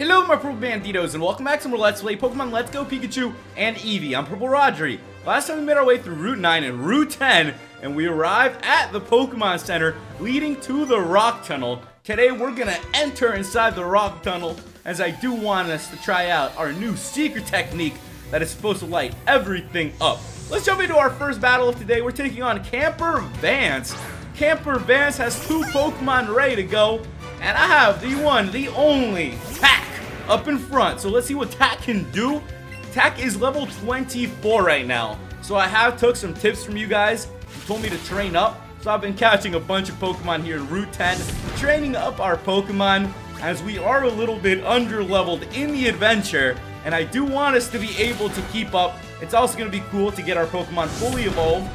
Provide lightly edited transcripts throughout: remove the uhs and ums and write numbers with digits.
Hello my Purple Banditos and welcome back to more Let's Play Pokemon Let's Go Pikachu and Eevee. I'm PurpleRodri. Last time we made our way through Route 9 and Route 10 and we arrived at the Pokemon Center leading to the Rock Tunnel. Today we're gonna enter inside the Rock Tunnel as I do want us to try out our new secret technique that is supposed to light everything up. Let's jump into our first battle of today. We're taking on Camper Vance. Camper Vance has two Pokemon ready to go and I have the one, the only, Tack up in front. So let's see what Tack can do. Tack is level 24 right now. So I have took some tips from you guys. You told me to train up. So I've been catching a bunch of Pokemon here in Route 10. Training up our Pokemon as we are a little bit under-leveled in the adventure. And I do want us to be able to keep up. It's also going to be cool to get our Pokemon fully evolved.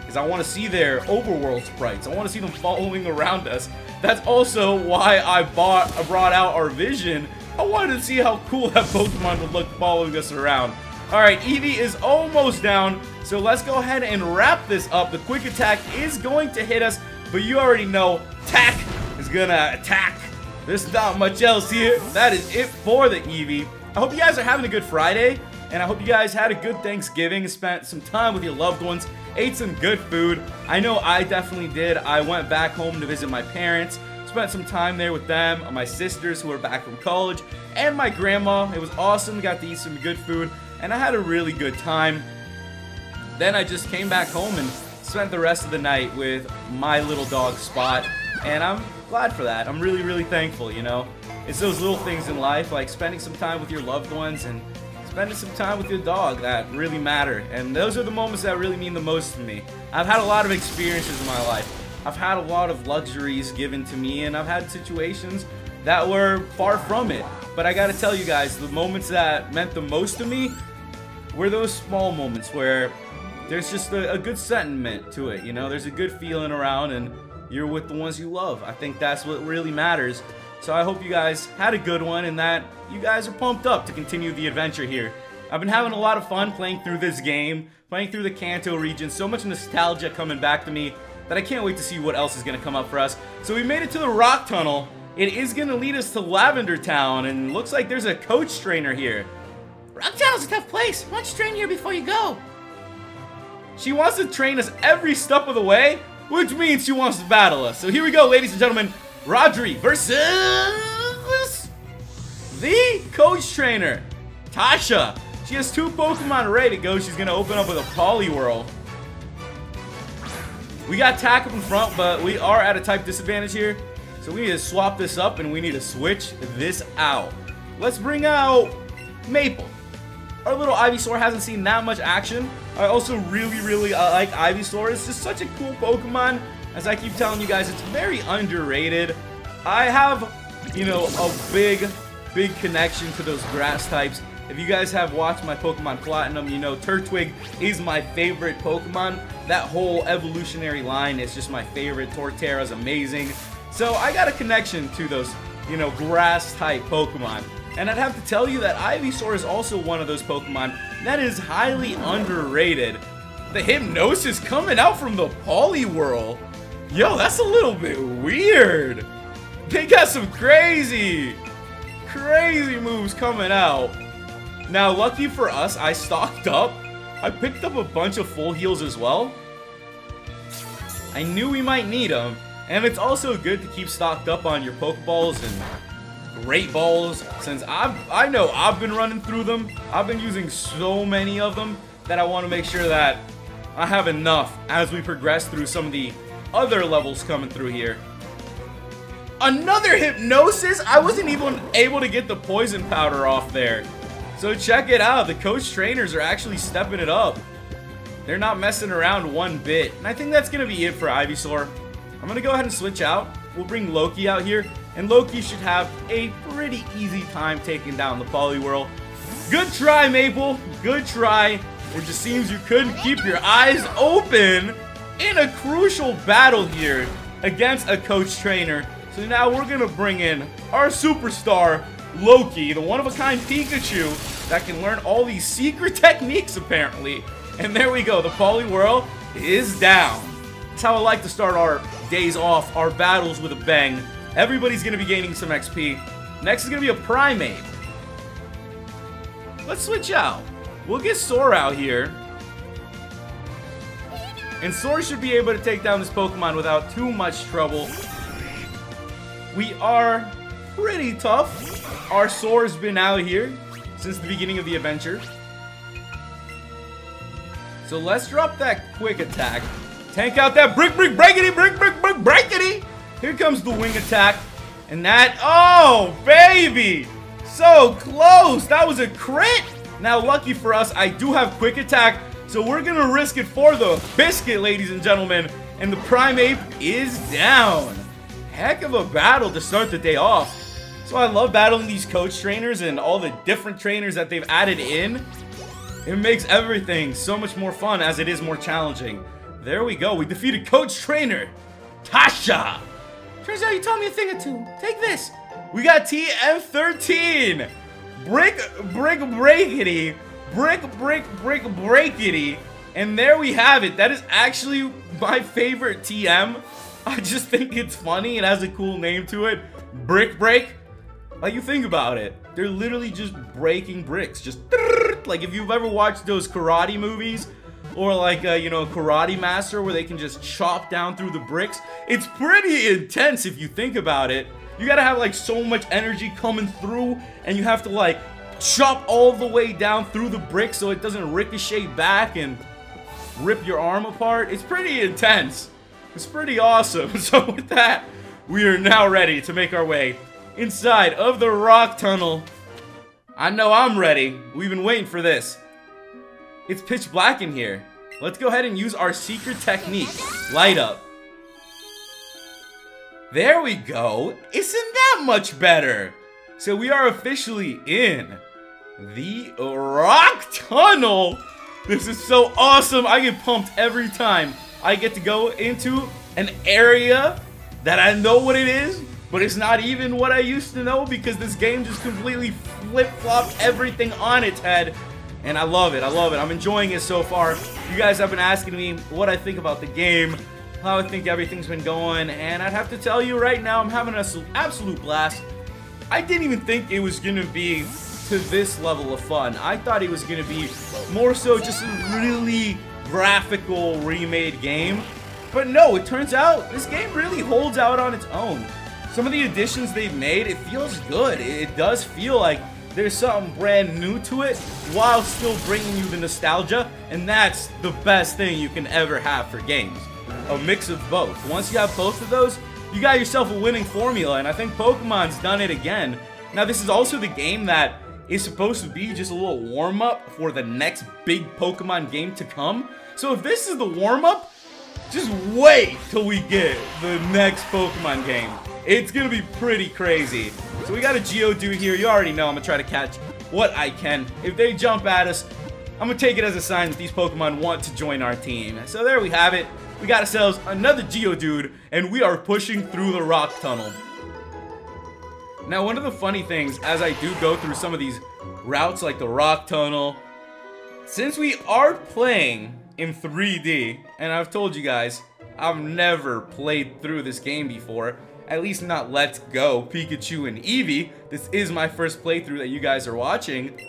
Because I want to see their overworld sprites. I want to see them following around us. That's also why I brought out our vision. I wanted to see how cool that Pokemon would look following us around. Alright, Eevee is almost down, so let's go ahead and wrap this up. The quick attack is going to hit us, but you already know Tack is gonna attack. There's not much else here. That is it for the Eevee. I hope you guys are having a good Friday, and I hope you guys had a good Thanksgiving, spent some time with your loved ones, ate some good food. I know I definitely did. I went back home to visit my parents. Spent some time there with them, my sisters who are back from college, and my grandma. It was awesome. We got to eat some good food, and I had a really good time. Then I just came back home and spent the rest of the night with my little dog, Spot, and I'm glad for that. I'm really, really thankful, you know? It's those little things in life, like spending some time with your loved ones and spending some time with your dog that really matter, and those are the moments that really mean the most to me. I've had a lot of experiences in my life. I've had a lot of luxuries given to me, and I've had situations that were far from it. But I gotta tell you guys, the moments that meant the most to me were those small moments where there's just a good sentiment to it, you know? There's a good feeling around, and you're with the ones you love. I think that's what really matters. So I hope you guys had a good one, and that you guys are pumped up to continue the adventure here. I've been having a lot of fun playing through this game, playing through the Kanto region, so much nostalgia coming back to me that I can't wait to see what else is going to come up for us. So we made it to the Rock Tunnel. It is going to lead us to Lavender Town, and looks like there's a coach trainer here. Rock Tunnel's a tough place. Why don't you train here before you go? She wants to train us every step of the way, which means she wants to battle us. So here we go, ladies and gentlemen. Rodri versus the coach trainer, Tasha. She has two Pokemon ready to go. She's going to open up with a Poliwhirl. We got Tack up in front, but we are at a type disadvantage here. So we need to swap this up and we need to switch this out. Let's bring out Maple. Our little Ivysaur hasn't seen that much action. I also really like Ivysaur. It's just such a cool Pokemon. As I keep telling you guys, it's very underrated. I have, you know, a big connection to those grass types. If you guys have watched my Pokemon Platinum, you know Turtwig is my favorite Pokemon. That whole evolutionary line is just my favorite. Torterra's amazing. So I got a connection to those, you know, grass type Pokemon. And I'd have to tell you that Ivysaur is also one of those Pokemon that is highly underrated. The Hypnosis coming out from the Poliwhirl. Yo, that's a little bit weird. They got some crazy moves coming out. Now, lucky for us, I stocked up. I picked up a bunch of full heals as well. I knew we might need them. And it's also good to keep stocked up on your Pokeballs and Great Balls. Since I know I've been running through them. I've been using so many of them that I want to make sure that I have enough as we progress through some of the other levels coming through here. Another Hypnosis? I wasn't even able to get the poison powder off there. So check it out. The coach trainers are actually stepping it up. They're not messing around one bit. And I think that's going to be it for Ivysaur. I'm going to go ahead and switch out. We'll bring Loki out here. And Loki should have a pretty easy time taking down the Poliwhirl. Good try, Maple. Good try. It just seems you couldn't keep your eyes open in a crucial battle here against a coach trainer. So now we're going to bring in our superstar, Loki, the one-of-a-kind Pikachu that can learn all these secret techniques, apparently. And there we go. The Poliwhirl is down. That's how I like to start our days off, our battles with a bang. Everybody's going to be gaining some XP. Next is going to be a Primate. let's switch out. We'll get Sora out here. And Sora should be able to take down this Pokemon without too much trouble. We are pretty tough. Our Sora's been out here since the beginning of the adventure. So let's drop that quick attack. Tank out that breakity. Here comes the wing attack. And that, oh, baby. So close. That was a crit. Now, lucky for us, I do have quick attack. So we're going to risk it for the biscuit, ladies and gentlemen. And the Primate is down. Heck of a battle to start the day off. So I love battling these coach trainers and all the different trainers that they've added in. It makes everything so much more fun as it is more challenging. There we go. We defeated Coach Trainer Tasha. Turns out you taught me a thing or two. Take this. We got TM13. Breakity. Breakity. And there we have it. That is actually my favorite TM. I just think it's funny. It has a cool name to it. Break. Like, you think about it. They're literally just breaking bricks. Just like if you've ever watched those karate movies or like, you know, Karate Master where they can just chop down through the bricks. It's pretty intense if you think about it. You gotta have like so much energy coming through and you have to like chop all the way down through the brick so it doesn't ricochet back and rip your arm apart. It's pretty intense. It's pretty awesome. So with that, we are now ready to make our way inside of the rock tunnel. I know I'm ready. We've been waiting for this. It's pitch black in here. Let's go ahead and use our secret technique. Light up. There we go. Isn't that much better? So we are officially in the rock tunnel. This is so awesome. I get pumped every time I get to go into an area that I know what it is, but it's not even what I used to know because this game just completely flip-flopped everything on its head. And I love it. I love it. I'm enjoying it so far. You guys have been asking me what I think about the game, how I think everything's been going, and I'd have to tell you right now, I'm having an absolute blast. I didn't even think it was going to be to this level of fun. I thought it was going to be more so just a really graphical remade game. But no, it turns out this game really holds out on its own. Some of the additions they've made, it feels good. It does feel like there's something brand new to it while still bringing you the nostalgia, and that's the best thing you can ever have for games. A mix of both. Once you have both of those, you got yourself a winning formula, and I think Pokemon's done it again. Now, this is also the game that is supposed to be just a little warm-up for the next big Pokemon game to come. So if this is the warm-up, just wait till we get the next Pokemon game. It's gonna be pretty crazy. So we got a Geodude here. You already know I'm gonna try to catch what I can. If they jump at us, I'm gonna take it as a sign that these Pokemon want to join our team. So there we have it. We got ourselves another Geodude, and we are pushing through the rock tunnel. Now, one of the funny things, as I do go through some of these routes like the rock tunnel, since we are playing in 3D, and I've told you guys, I've never played through this game before, at least not Let's Go, Pikachu and Eevee. This is my first playthrough that you guys are watching.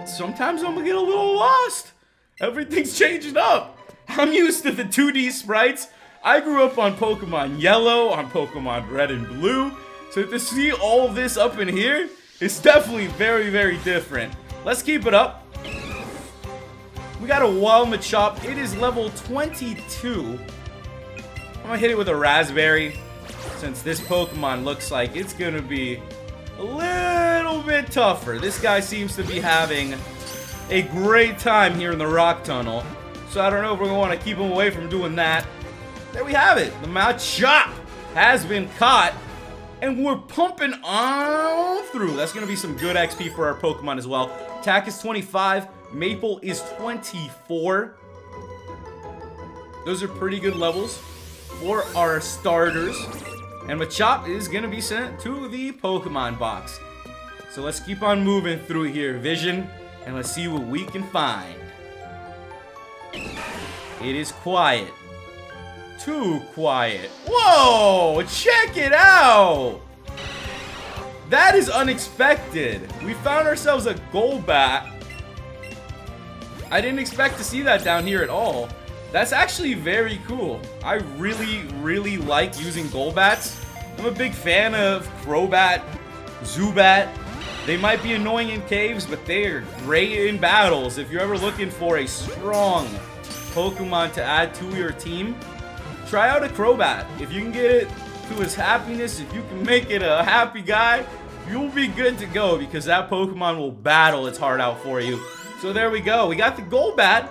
Sometimes I'm gonna get a little lost. Everything's changing up. I'm used to the 2D sprites. I grew up on Pokemon Yellow, on Pokemon Red and Blue. So to see all of this up in here, it's definitely very, very different. Let's keep it up. We got a wild Machop. It is level 22. I'm gonna hit it with a Raspberry, since this Pokemon looks like it's gonna be a little bit tougher. This guy seems to be having a great time here in the rock tunnel. So I don't know if we're gonna want to keep him away from doing that. There we have it. The Machop has been caught. And we're pumping on through. That's going to be some good XP for our Pokemon as well. Attack is 25. Maple is 24. Those are pretty good levels for our starters. And Machop is going to be sent to the Pokemon box. So let's keep on moving through here, Vision. And let's see what we can find. It is quiet. Too quiet. Whoa! Check it out! That is unexpected. We found ourselves a Golbat I didn't expect to see that down here at all. That's actually very cool. I really like using Golbats. I'm a big fan of Crobat, Zubat. They might be annoying in caves, but they are great in battles. If you're ever looking for a strong Pokemon to add to your team, try out a Crobat. If you can get it to its happiness, if you can make it a happy guy, you'll be good to go because that Pokemon will battle its heart out for you. So there we go. We got the Golbat.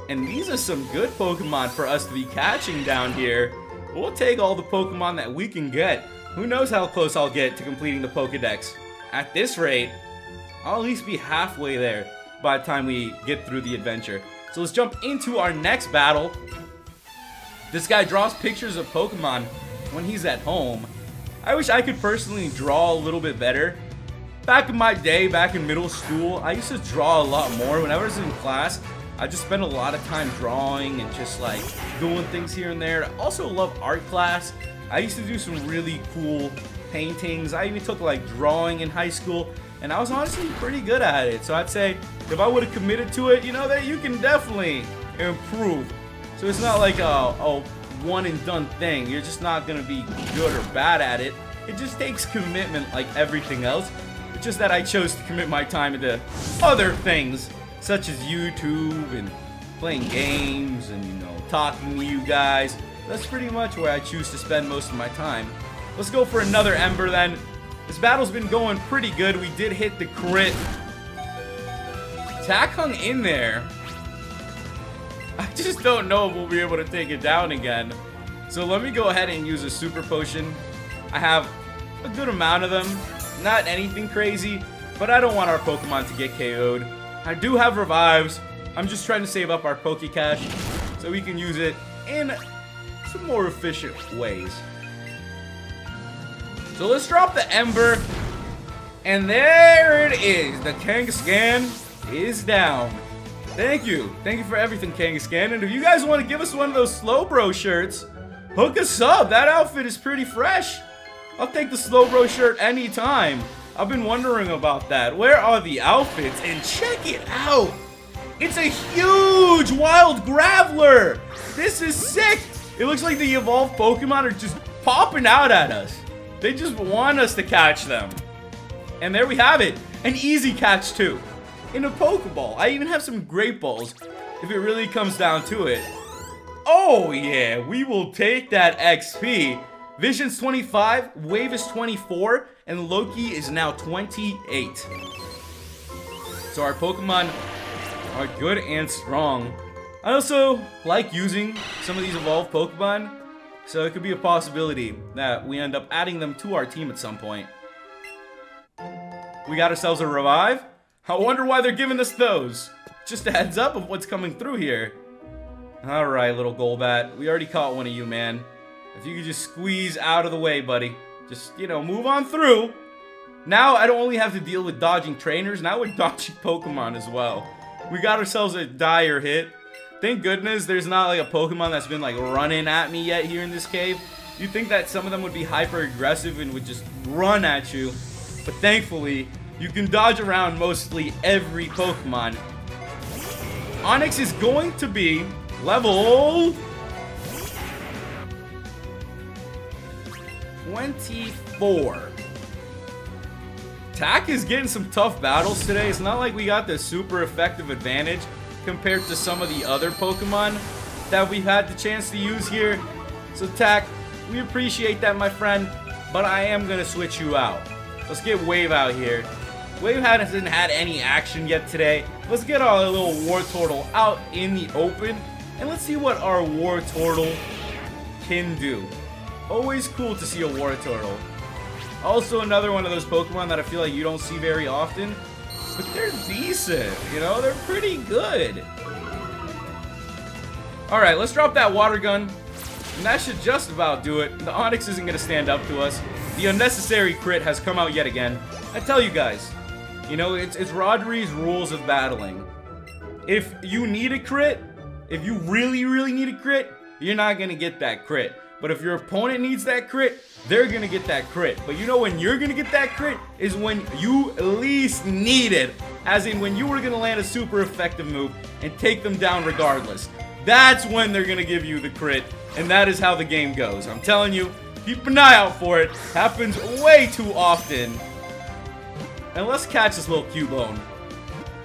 And these are some good Pokemon for us to be catching down here. We'll take all the Pokemon that we can get. Who knows how close I'll get to completing the Pokedex. At this rate, I'll at least be halfway there by the time we get through the adventure. So let's jump into our next battle. This guy draws pictures of Pokemon when he's at home. I wish I could personally draw a little bit better. Back in my day, back in middle school, I used to draw a lot more. Whenever I was in class, I just spent a lot of time drawing and just like doing things here and there. I also love art class. I used to do some really cool paintings. I even took like drawing in high school and I was honestly pretty good at it. So I'd say if I would have committed to it, you know, that you can definitely improve. So it's not like a one and done thing. You're just not gonna be good or bad at it. It just takes commitment like everything else. It's just that I chose to commit my time into other things, such as YouTube and playing games and, you know, talking to you guys. That's pretty much where I choose to spend most of my time. Let's go for another Ember then. This battle's been going pretty good. We did hit the crit. Tack hung in there. I just don't know if we'll be able to take it down again. So let me go ahead and use a Super Potion. I have a good amount of them. Not anything crazy, but I don't want our Pokemon to get KO'd. I do have revives. I'm just trying to save up our Pokecash so we can use it in some more efficient ways. So let's drop the Ember. And there it is. The Kangaskhan is down. Thank you. Thank you for everything, Kangaskhan. And if you guys want to give us one of those Slowbro shirts, hook us up. That outfit is pretty fresh. I'll take the Slowbro shirt anytime. I've been wondering about that. Where are the outfits? And check it out. It's a huge wild Graveler. This is sick. It looks like the evolved Pokemon are just popping out at us. They just want us to catch them. And there we have it. An easy catch too. In a Pokeball. I even have some Great Balls if it really comes down to it. Oh yeah, we will take that XP. Vision's 25, Wave is 24, and Loki is now 28. So our Pokemon are good and strong. I also like using some of these evolved Pokemon, so it could be a possibility that we end up adding them to our team at some point. We got ourselves a Revive. I wonder why they're giving us those. Just a heads up of what's coming through here. Alright, little Golbat. We already caught one of you, man. If you could just squeeze out of the way, buddy. Just, you know, move on through. Now I don't only have to deal with dodging trainers, now we're dodging Pokemon as well. We got ourselves a dire hit. Thank goodness there's not like a Pokemon that's been like running at me yet here in this cave. You'd think that some of them would be hyper aggressive and would just run at you. But thankfully, you can dodge around mostly every Pokemon. Onix is going to be level 24. Tack is getting some tough battles today. It's not like we got the super effective advantage compared to some of the other Pokemon that we've had the chance to use here. So Tack, we appreciate that, my friend, but I am going to switch you out. Let's get Wave out here. Wave hasn't had any action yet today. Let's get our little Wartortle out in the open, and let's see what our Wartortle can do. Always cool to see a Wartortle. Also another one of those Pokemon that I feel like you don't see very often, but they're decent, you know, they're pretty good. Alright, let's drop that Water Gun, and that should just about do it. The Onix isn't going to stand up to us. The unnecessary crit has come out yet again. I tell you guys, you know, it's Rodri's rules of battling. If you need a crit, if you really need a crit, you're not going to get that crit. But if your opponent needs that crit, they're going to get that crit. But you know when you're going to get that crit is when you least need it. as in when you were going to land a super effective move and take them down regardless. That's when they're going to give you the crit, and that is how the game goes. I'm telling you, keep an eye out for it. Happens way too often. And let's catch this little Cubone.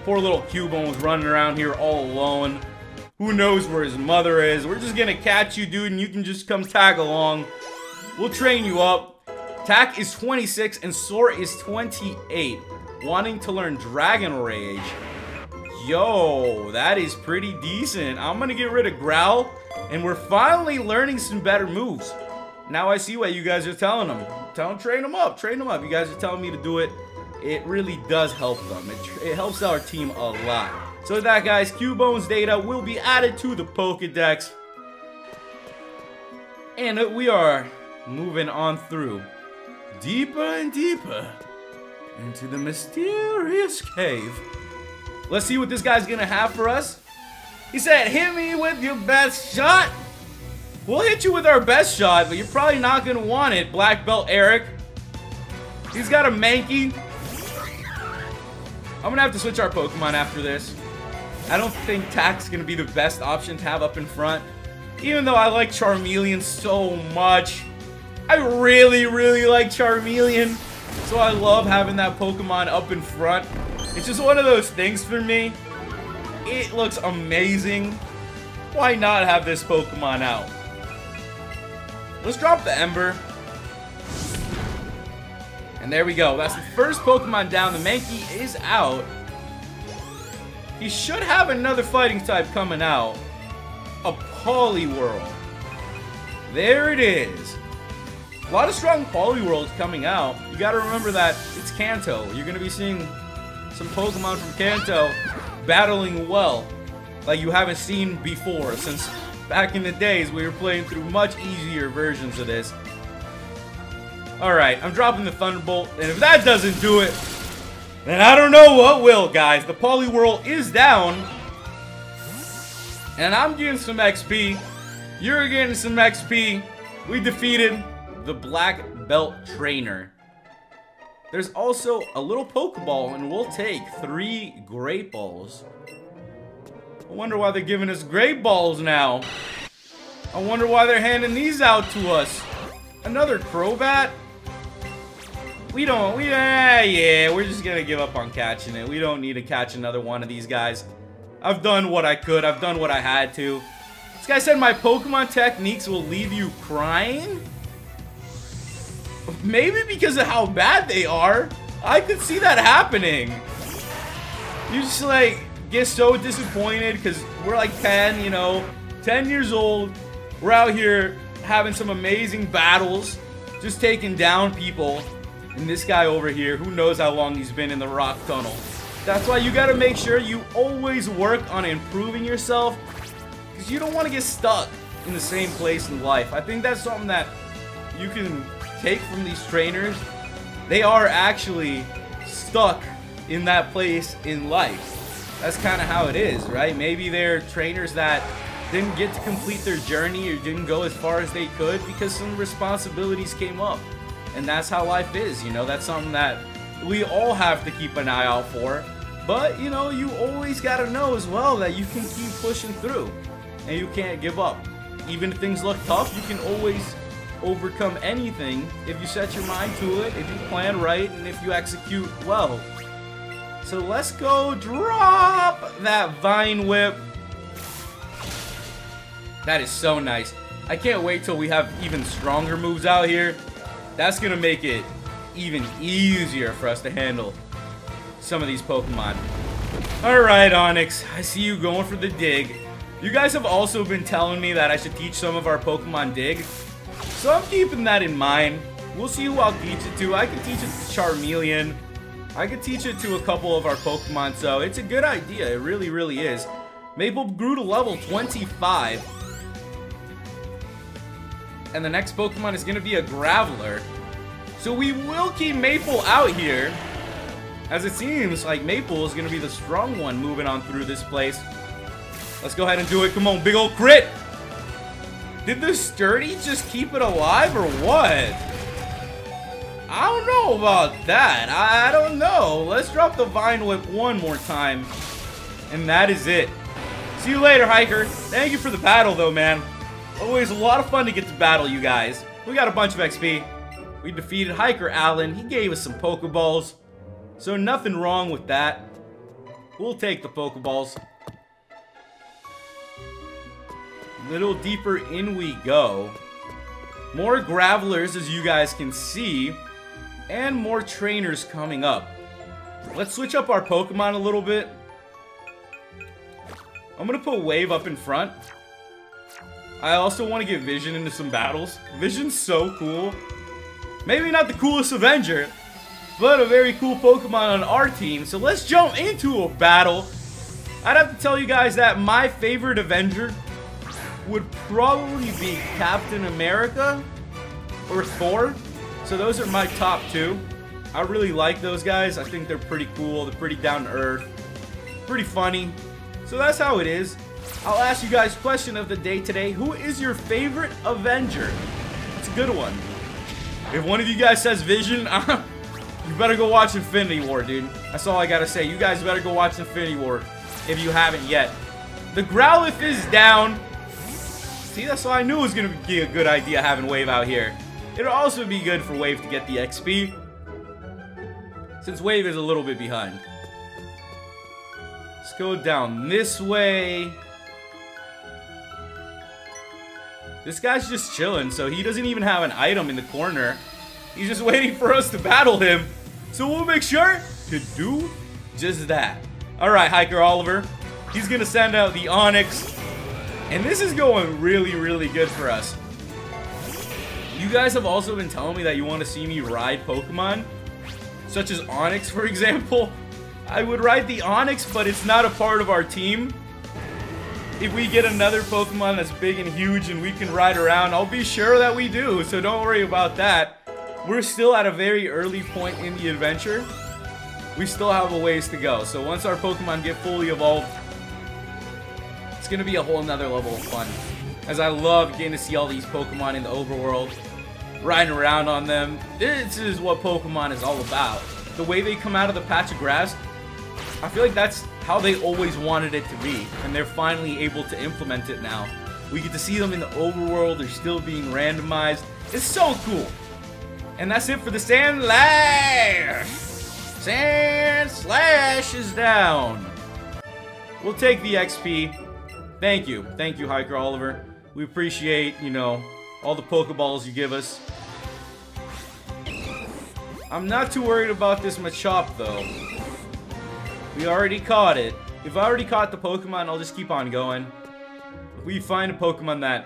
Poor little Cubone was running around here all alone. Who knows where his mother is? We're just gonna catch you, dude, and you can just come tag along. We'll train you up. Attack is 26 and Soar is 28. Wanting to learn Dragon Rage. Yo, that is pretty decent. I'm gonna get rid of Growl, and we're finally learning some better moves. Now I see what you guys are telling them. Tell them, train them up, train them up. You guys are telling me to do it. It really does help them. It helps our team a lot. So with that, guys, Cubone's data will be added to the Pokedex. And we are moving on through deeper and deeper into the mysterious cave. Let's see what this guy's gonna have for us. He said, hit me with your best shot. We'll hit you with our best shot, but you're probably not gonna want it, Black Belt Eric. He's got a Mankey. I'm gonna have to switch our Pokemon after this. I don't think Tack's gonna be the best option to have up in front. Even though I like Charmeleon so much. I really, really like Charmeleon. So I love having that Pokemon up in front. It's just one of those things for me. It looks amazing. Why not have this Pokemon out? Let's drop the Ember. And there we go. That's the first Pokemon down. The Mankey is out. He should have another fighting type coming out. A Poliwhirl. There it is. A lot of strong Poliwhirls coming out. You gotta remember that it's Kanto. You're gonna be seeing some Pokemon from Kanto battling well, like you haven't seen before, since back in the days we were playing through much easier versions of this. Alright, I'm dropping the Thunderbolt, and if that doesn't do it, then I don't know what will, guys. The Poliwhirl is down, and I'm getting some XP. You're getting some XP. We defeated the Black Belt Trainer. There's also a little Pokeball, and we'll take 3 Great Balls. I wonder why they're giving us Great Balls now. I wonder why they're handing these out to us. Another Crobat? Yeah, we're just gonna give up on catching it. We don't need to catch another one of these guys. I've done what I could. I've done what I had to. This guy said my Pokemon techniques will leave you crying? Maybe because of how bad they are. I could see that happening. You just like get so disappointed because we're like 10, you know, 10 years old. We're out here having some amazing battles, just taking down people. And this guy over here, who knows how long he's been in the rock tunnel. That's why you gotta make sure you always work on improving yourself, because you don't want to get stuck in the same place in life. I think that's something that you can take from these trainers. They are actually stuck in that place in life. That's kind of how it is, right? Maybe they're trainers that didn't get to complete their journey or didn't go as far as they could because some responsibilities came up. And that's how life is, you know, that's something that we all have to keep an eye out for. But, you know, you always gotta know as well that you can keep pushing through and you can't give up. Even if things look tough, you can always overcome anything if you set your mind to it, if you plan right, and if you execute well. So let's go drop that Vine Whip. That is so nice. I can't wait till we have even stronger moves out here. That's gonna make it even easier for us to handle some of these Pokemon. Alright, Onyx, I see you going for the dig. You guys have also been telling me that I should teach some of our Pokemon dig. So I'm keeping that in mind. We'll see who I'll teach it to. I can teach it to Charmeleon. I could teach it to a couple of our Pokemon, so it's a good idea. It really, really is. Maple grew to level 25. And the next Pokemon is going to be a Graveler. So we will keep Maple out here, as it seems like Maple is going to be the strong one moving on through this place. Let's go ahead and do it. Come on, big old crit! Did the Sturdy just keep it alive or what? I don't know about that. I don't know. Let's drop the Vine Whip one more time. And that is it. See you later, Hiker. Thank you for the battle, though, man. Always a lot of fun to get to battle you guys. We got a bunch of XP. We defeated Hiker Allen. He gave us some Pokeballs. So nothing wrong with that. We'll take the Pokeballs. A little deeper in we go. More Gravelers, as you guys can see. And more trainers coming up. Let's switch up our Pokemon a little bit. I'm going to put Wave up in front. I also want to get Vision into some battles. Vision's so cool. Maybe not the coolest Avenger, but a very cool Pokemon on our team. So let's jump into a battle. I'd have to tell you guys that my favorite Avenger would probably be Captain America or Thor. So those are my top two. I really like those guys. I think they're pretty cool. They're pretty down to earth. Pretty funny. So that's how it is. I'll ask you guys question of the day today. Who is your favorite Avenger? That's a good one. If one of you guys says Vision, you better go watch Infinity War, dude. That's all I gotta say. You guys better go watch Infinity War if you haven't yet. The Growlithe is down. See, that's why I knew it was gonna be a good idea having Wave out here. It'll also be good for Wave to get the XP, since Wave is a little bit behind. Let's go down this way. This guy's just chilling, so he doesn't even have an item in the corner. He's just waiting for us to battle him. So we'll make sure to do just that. Alright, Hiker Oliver. He's gonna send out the Onix. And this is going really, really good for us. You guys have also been telling me that you want to see me ride Pokemon, such as Onix, for example. I would ride the Onix, but it's not a part of our team. If we get another Pokemon that's big and huge and we can ride around, I'll be sure that we do, so don't worry about that. We're still at a very early point in the adventure. We still have a ways to go, so once our Pokemon get fully evolved, it's going to be a whole nother level of fun. As I love getting to see all these Pokemon in the overworld, riding around on them. This is what Pokemon is all about. The way they come out of the patch of grass, I feel like that's how they always wanted it to be, and they're finally able to implement it now. We get to see them in the overworld. They're still being randomized. It's so cool. And that's it for the Sandslash. Sandslash is down. We'll take the XP. Thank you, Hiker Oliver. We appreciate, you know, all the Pokeballs you give us. I'm not too worried about this Machop, though. We already caught it. If I already caught the Pokemon, I'll just keep on going. If we find a Pokemon that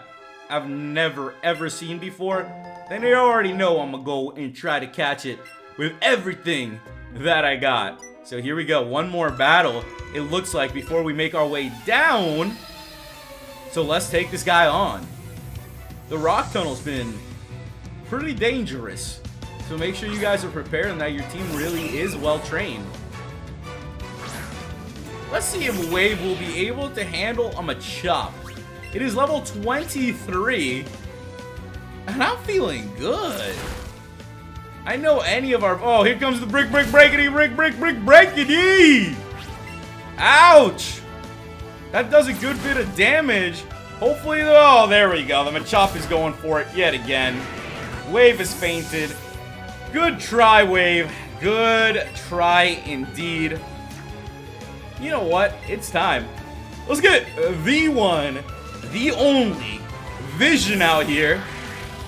I've never, ever seen before, then they already know I'm gonna go and try to catch it with everything that I got. So here we go. One more battle, it looks like, before we make our way down. So let's take this guy on. The rock tunnel's been pretty dangerous. So make sure you guys are prepared and that your team really is well trained. Let's see if Wave will be able to handle a Machop. It is level 23. And I'm feeling good. I know any of our... Oh, here comes the breakity. Ouch! That does a good bit of damage. Hopefully... Oh, there we go. The Machop is going for it yet again. Wave is fainted. Good try, Wave. Good try indeed. You know what? It's time. Let's get the one, the only Vision out here.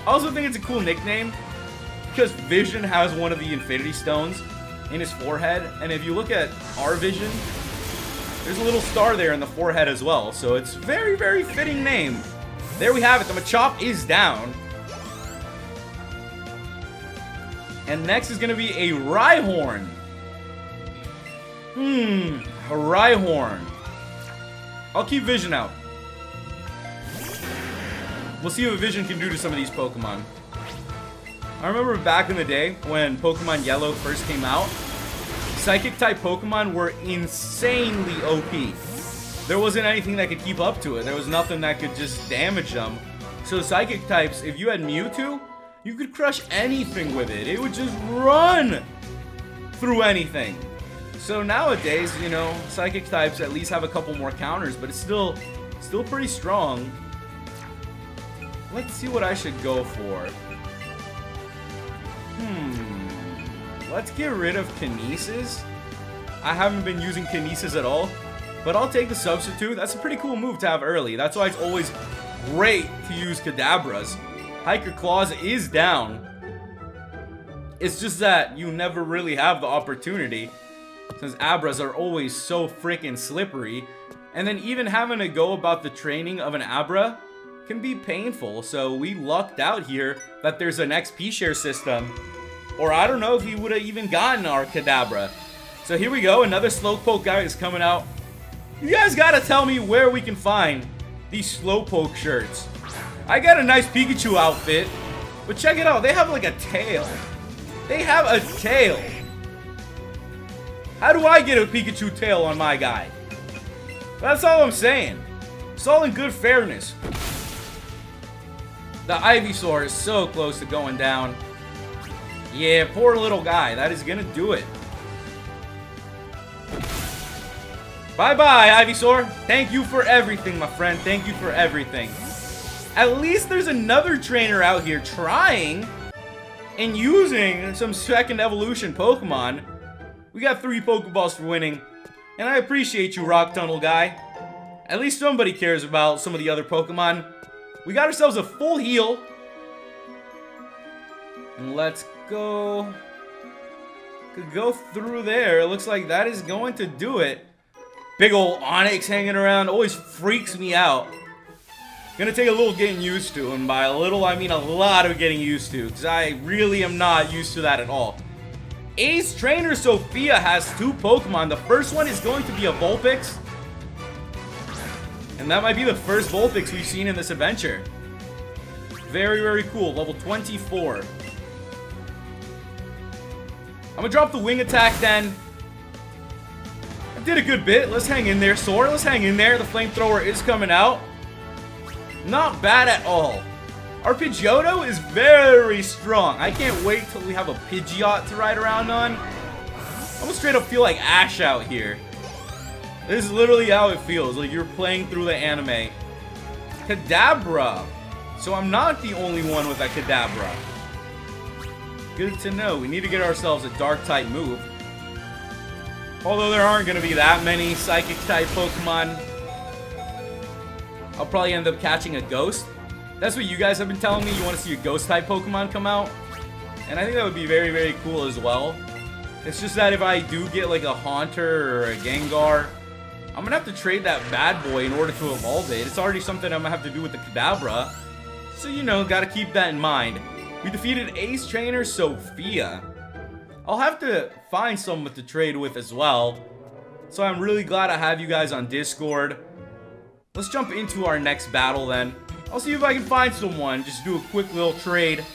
I also think it's a cool nickname because Vision has one of the Infinity Stones in his forehead. And if you look at our Vision, there's a little star there in the forehead as well. So it's very, very fitting name. There we have it. The Machop is down. And next is going to be a Rhyhorn. A Rhyhorn. I'll keep Vision out. We'll see what Vision can do to some of these Pokemon. I remember back in the day when Pokemon Yellow first came out, Psychic-type Pokemon were insanely OP. There wasn't anything that could keep up to it. There was nothing that could just damage them. So Psychic types, if you had Mewtwo, You could crush anything with it. It would just run through anything. So nowadays, you know, psychic types at least have a couple more counters, but it's still pretty strong. Let's see what I should go for. Let's get rid of Kinesis. I haven't been using Kinesis at all, but I'll take the substitute. That's a pretty cool move to have early. That's why it's always great to use Kadabras. Hiker Claws is down. It's just that you never really have the opportunity, since Abras are always so freaking slippery. And then even having to go about the training of an Abra can be painful. So we lucked out here that there's an XP share system. Or I don't know if we would have even gotten our Kadabra. So here we go. Another Slowpoke guy is coming out. You guys gotta tell me where we can find these Slowpoke shirts. I got a nice Pikachu outfit, but check it out. They have like a tail. They have a tail. How do I get a Pikachu tail on my guy? That's all I'm saying. It's all in good fairness. The Ivysaur is so close to going down. Yeah, poor little guy. That is gonna do it. Bye-bye, Ivysaur. Thank you for everything, my friend. Thank you for everything. At least there's another trainer out here trying and using some second evolution Pokemon. We got 3 Pokeballs for winning. And I appreciate you, Rock Tunnel guy. At least somebody cares about some of the other Pokemon. We got ourselves a full heal. And let's go. Could go through there. It looks like that is going to do it. Big old Onix hanging around always freaks me out. Gonna take a little getting used to, and by a little I mean a lot of getting used to, because I really am not used to that at all. Ace Trainer Sophia has 2 Pokemon. The first one is going to be a Vulpix. And that might be the first Vulpix we've seen in this adventure. Very, very cool. Level 24. I'm gonna drop the wing attack then. I did a good bit. Let's hang in there, Sword. Let's hang in there. The flamethrower is coming out. Not bad at all. Our Pidgeotto is very strong. I can't wait till we have a Pidgeot to ride around on. I'm gonna straight up feel like Ash out here. This is literally how it feels, like you're playing through the anime. Kadabra. So I'm not the only one with a Kadabra. Good to know. We need to get ourselves a Dark-type move. Although there aren't going to be that many Psychic-type Pokemon. I'll probably end up catching a Ghost. That's what you guys have been telling me. You want to see a Ghost-type Pokemon come out. And I think that would be very, very cool as well. It's just that if I do get like a Haunter or a Gengar, I'm going to have to trade that bad boy in order to evolve it. It's already something I'm going to have to do with the Kadabra. So, you know, got to keep that in mind. We defeated Ace Trainer Sophia. I'll have to find someone to trade with as well. So I'm really glad I have you guys on Discord. Let's jump into our next battle then. I'll see if I can find someone. Just do a quick little trade.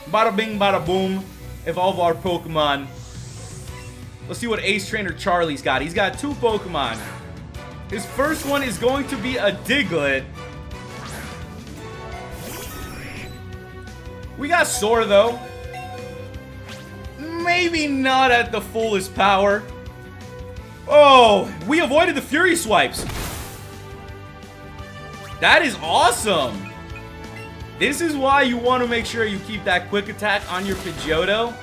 Bada bing, bada boom. Evolve our Pokemon. Let's see what Ace Trainer Charlie's got. He's got 2 Pokemon. His first one is going to be a Diglett. We got Soar though. Maybe not at the fullest power. Oh, we avoided the Fury Swipes. That is awesome. This is why you want to make sure you keep that quick attack on your Pidgeotto,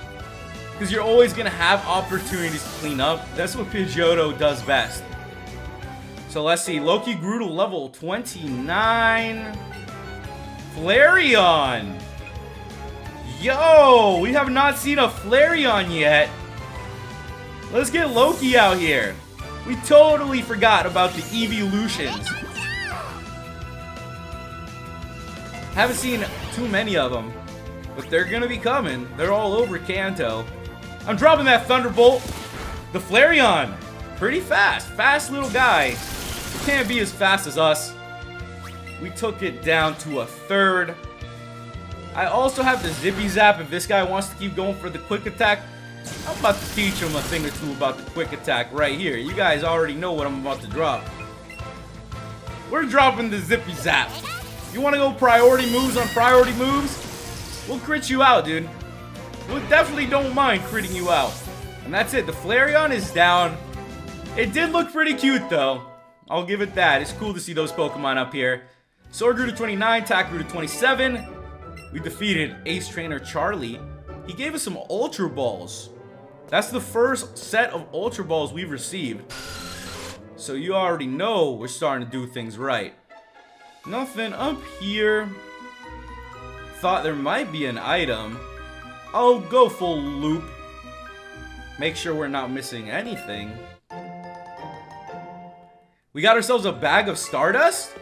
because you're always going to have opportunities to clean up. That's what Pidgeotto does best. So let's see. Loki grew to level 29. Flareon. Yo, we have not seen a Flareon yet. Let's get Loki out here. We totally forgot about the evolutions. Haven't seen too many of them, but they're gonna be coming. They're all over Kanto. I'm dropping that Thunderbolt. The Flareon, pretty fast. Fast little guy. Can't be as fast as us. We took it down to a 3rd. I also have the Zippy Zap if this guy wants to keep going for the quick attack. I'm about to teach him a thing or two about the quick attack right here. You guys already know what I'm about to drop. We're dropping the Zippy Zap. You want to go priority moves on priority moves? we'll crit you out, dude. We definitely don't mind critting you out. And that's it. The Flareon is down. It did look pretty cute, though. I'll give it that. It's cool to see those Pokemon up here. Sword grew to 29, Tack grew to 27. We defeated Ace Trainer Charlie. He gave us some Ultra Balls. That's the first set of Ultra Balls we've received. So you already know we're starting to do things right. Nothing up here. Thought there might be an item. I'll go full loop. Make sure we're not missing anything. We got ourselves a bag of Stardust.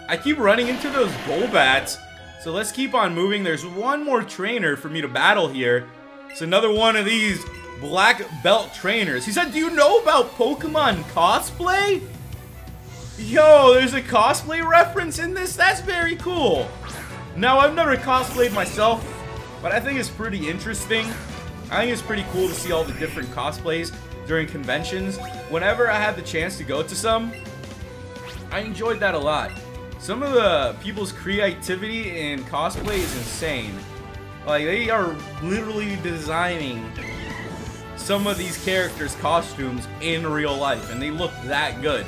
I keep running into those Golbats. So let's keep on moving. There's one more trainer for me to battle here. It's another one of these black belt trainers. He said, do you know about Pokemon cosplay? Yo, there's a cosplay reference in this? That's very cool. Now, I've never cosplayed myself, but I think it's pretty interesting. I think it's pretty cool to see all the different cosplays during conventions. Whenever I had the chance to go to some, I enjoyed that a lot. Some of the people's creativity in cosplay is insane. Like, they are literally designing some of these characters' costumes in real life, and they look that good.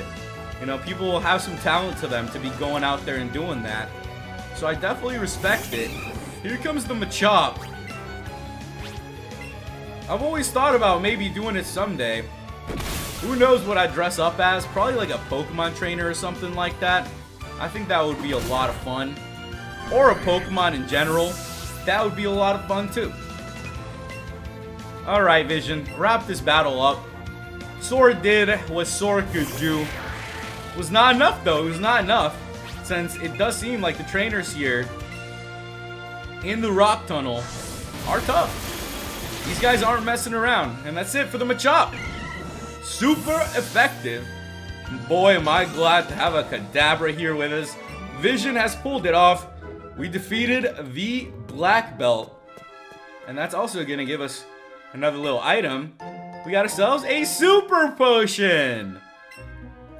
You know, people have some talent to them to be going out there and doing that. So I definitely respect it. Here comes the Machop. I've always thought about maybe doing it someday. Who knows what I'd dress up as? Probably like a Pokemon trainer or something like that. I think that would be a lot of fun. Or a Pokemon in general. That would be a lot of fun too. Alright, Vision. Wrap this battle up. Sword did what Sword could do. Was not enough though. It was not enough. Since it does seem like the trainers here in the rock tunnel are tough. These guys aren't messing around. And that's it for the Machop. Super effective. And boy, am I glad to have a Kadabra here with us. Vision has pulled it off. We defeated the Black Belt. And that's also going to give us another little item. We got ourselves a Super Potion.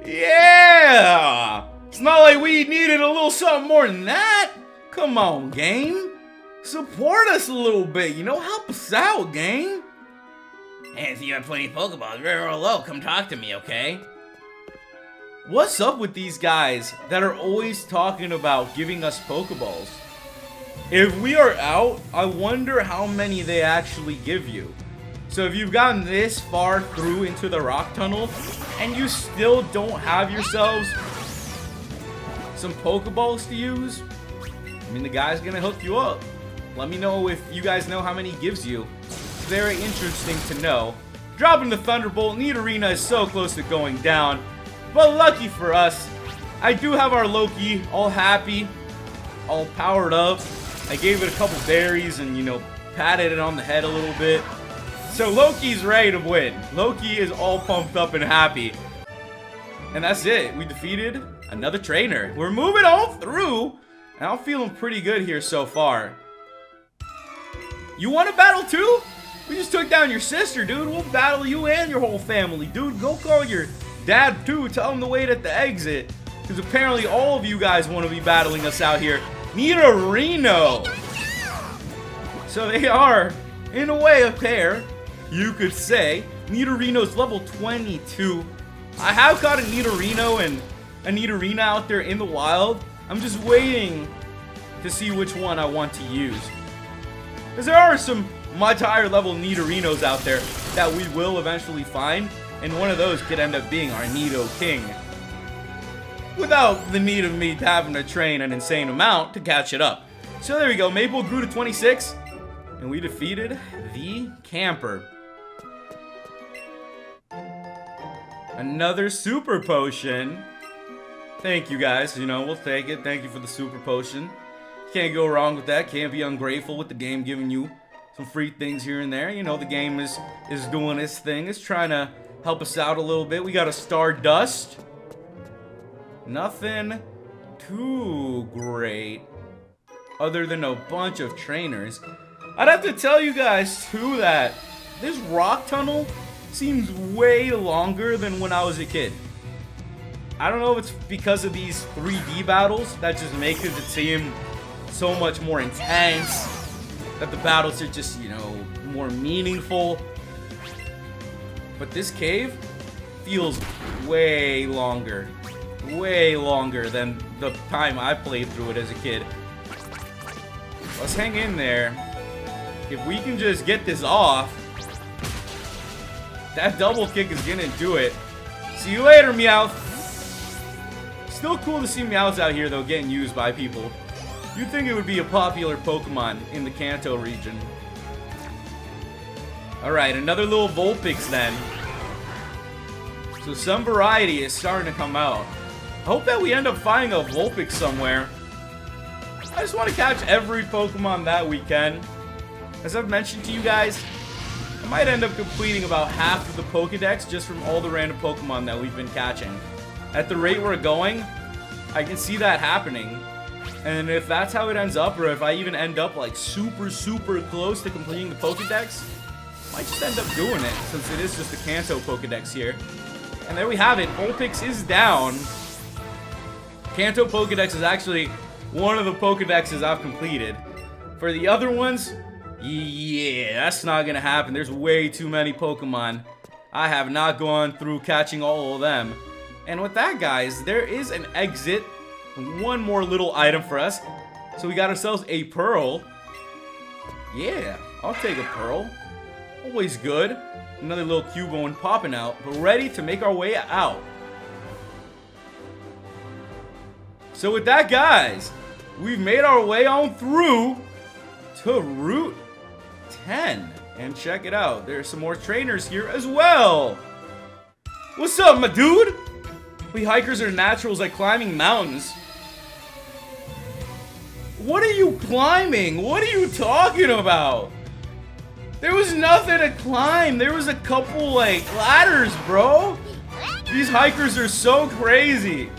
Yeah! It's not like we needed a little something more than that. Come on, game. Support us a little bit, you know? Help us out, game. Hey, if you have plenty of Pokeballs, real low, come talk to me, okay? What's up with these guys that are always talking about giving us Pokeballs? If we are out, I wonder how many they actually give you. So if you've gotten this far through into the rock tunnel and you still don't have yourselves some Pokeballs to use, I mean, the guy's gonna hook you up. Let me know if you guys know how many he gives you. It's very interesting to know. Dropping the Thunderbolt, Nidorina is so close to going down. But lucky for us, I do have our Loki all happy, all powered up. I gave it a couple berries and, you know, patted it on the head a little bit. So Loki's ready to win. Loki is all pumped up and happy. And that's it. We defeated another trainer. We're moving on through, and I'm feeling pretty good here so far. You want to battle too? We just took down your sister, dude. We'll battle you and your whole family, dude. Go call your dad too. Tell him to wait at the exit, because apparently all of you guys want to be battling us out here. Nidorino. So they are, in a way, a pair, you could say. Nidorino's level 22. I have caught a Nidorino and a Nidorina out there in the wild. I'm just waiting to see which one I want to use. Because there are some much higher level Nidorinos out there that we will eventually find. And one of those could end up being our Nido King. Without the need of me having to train an insane amount to catch it up. So there we go. Maple grew to 26. And we defeated the Camper. Another Super Potion. Thank you guys. You know, we'll take it. Thank you for the Super Potion. Can't go wrong with that. Can't be ungrateful with the game giving you some free things here and there. You know, the game is doing its thing. It's trying to help us out a little bit. We got a Stardust. Nothing too great other than a bunch of trainers. I'd have to tell you guys too that this rock tunnel seems way longer than when I was a kid. I don't know if it's because of these 3D battles that just make it seem so much more intense that the battles are just, you know, more meaningful. But this cave feels way longer than the time I played through it as a kid. Let's hang in there. If we can just get this off, that double kick is gonna do it. See you later, Meowth. Still cool to see Meowths out here, though, getting used by people. You'd think it would be a popular Pokemon in the Kanto region. Alright, another little Vulpix then. So some variety is starting to come out. I hope that we end up finding a Vulpix somewhere. I just want to catch every Pokemon that we can. As I've mentioned to you guys, I might end up completing about half of the Pokedex just from all the random Pokemon that we've been catching. At the rate we're going, I can see that happening. And if that's how it ends up, or if I even end up like super close to completing the Pokedex, I might just end up doing it, since it is just the Kanto Pokedex here. And there we have it, Vulpix is down. Kanto Pokedex is actually one of the Pokedexes I've completed. For the other ones, yeah, that's not gonna happen. There's way too many Pokemon. I have not gone through catching all of them. And with that, guys, there is an exit. One more little item for us. So we got ourselves a Pearl. Yeah, I'll take a Pearl. Always good. Another little Cubone popping out, but ready to make our way out. So with that, guys, we've made our way on through to Route 10. And check it out, there's some more trainers here as well. What's up, my dude? We hikers are naturals at climbing mountains. What are you climbing? What are you talking about? There was nothing to climb. There was a couple, like, ladders, bro. These hikers are so crazy.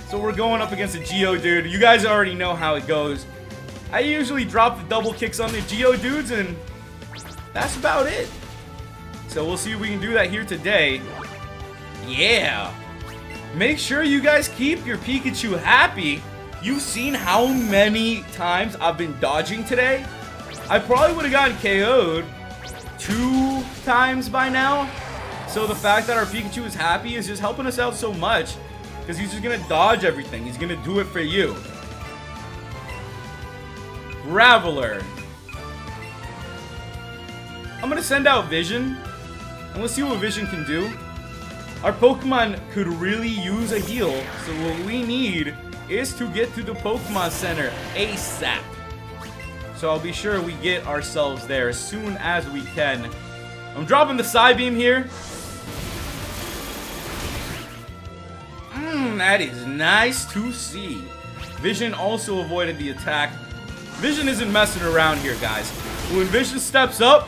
So we're going up against a Geodude. You guys already know how it goes. I usually drop the double kicks on the Geodudes, and that's about it. So we'll see if we can do that here today. Yeah. Make sure you guys keep your Pikachu happy. You've seen how many times I've been dodging today? I probably would have gotten KO'd 2 times by now. So the fact that our Pikachu is happy is just helping us out so much. Because he's just going to dodge everything. He's going to do it for you. Graveler. I'm going to send out Vision. And let's see what Vision can do. Our Pokemon could really use a heal. So what we need is to get to the Pokemon Center ASAP. So I'll be sure we get ourselves there as soon as we can. I'm dropping the Psybeam here. That is nice to see. Vision also avoided the attack. Vision isn't messing around here, guys. When Vision steps up,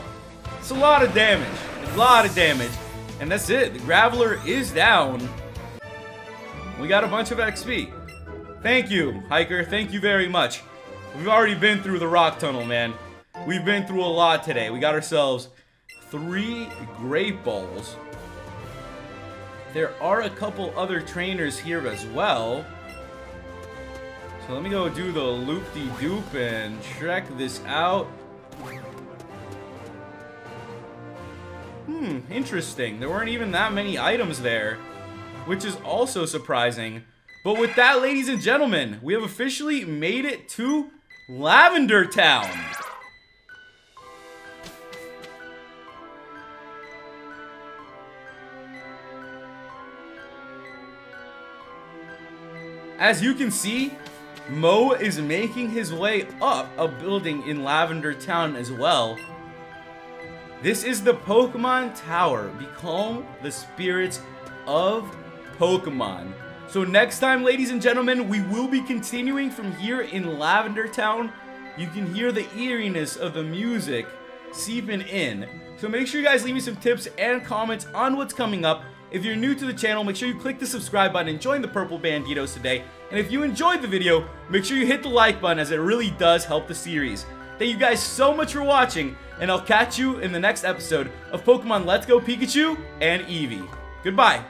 it's a lot of damage. A lot of damage. And that's it. The Graveler is down. We got a bunch of XP. Thank you, Hiker. Thank you very much. We've already been through the rock tunnel, man. We've been through a lot today. We got ourselves 3 Great Balls. There are a couple other trainers here as well. So let me go do the loop-de-doop and check this out. Interesting. There weren't even that many items there, which is also surprising. But with that, ladies and gentlemen, we have officially made it to Lavender Town. As you can see, Mo is making his way up a building in Lavender Town as well. This is the Pokemon Tower. Become the spirits of Pokemon. So next time, ladies and gentlemen, we will be continuing from here in Lavender Town. You can hear the eeriness of the music seeping in. So make sure you guys leave me some tips and comments on what's coming up. If you're new to the channel, make sure you click the subscribe button and join the Purple Banditos today. And if you enjoyed the video, make sure you hit the like button, as it really does help the series. Thank you guys so much for watching, and I'll catch you in the next episode of Pokemon Let's Go Pikachu and Eevee. Goodbye.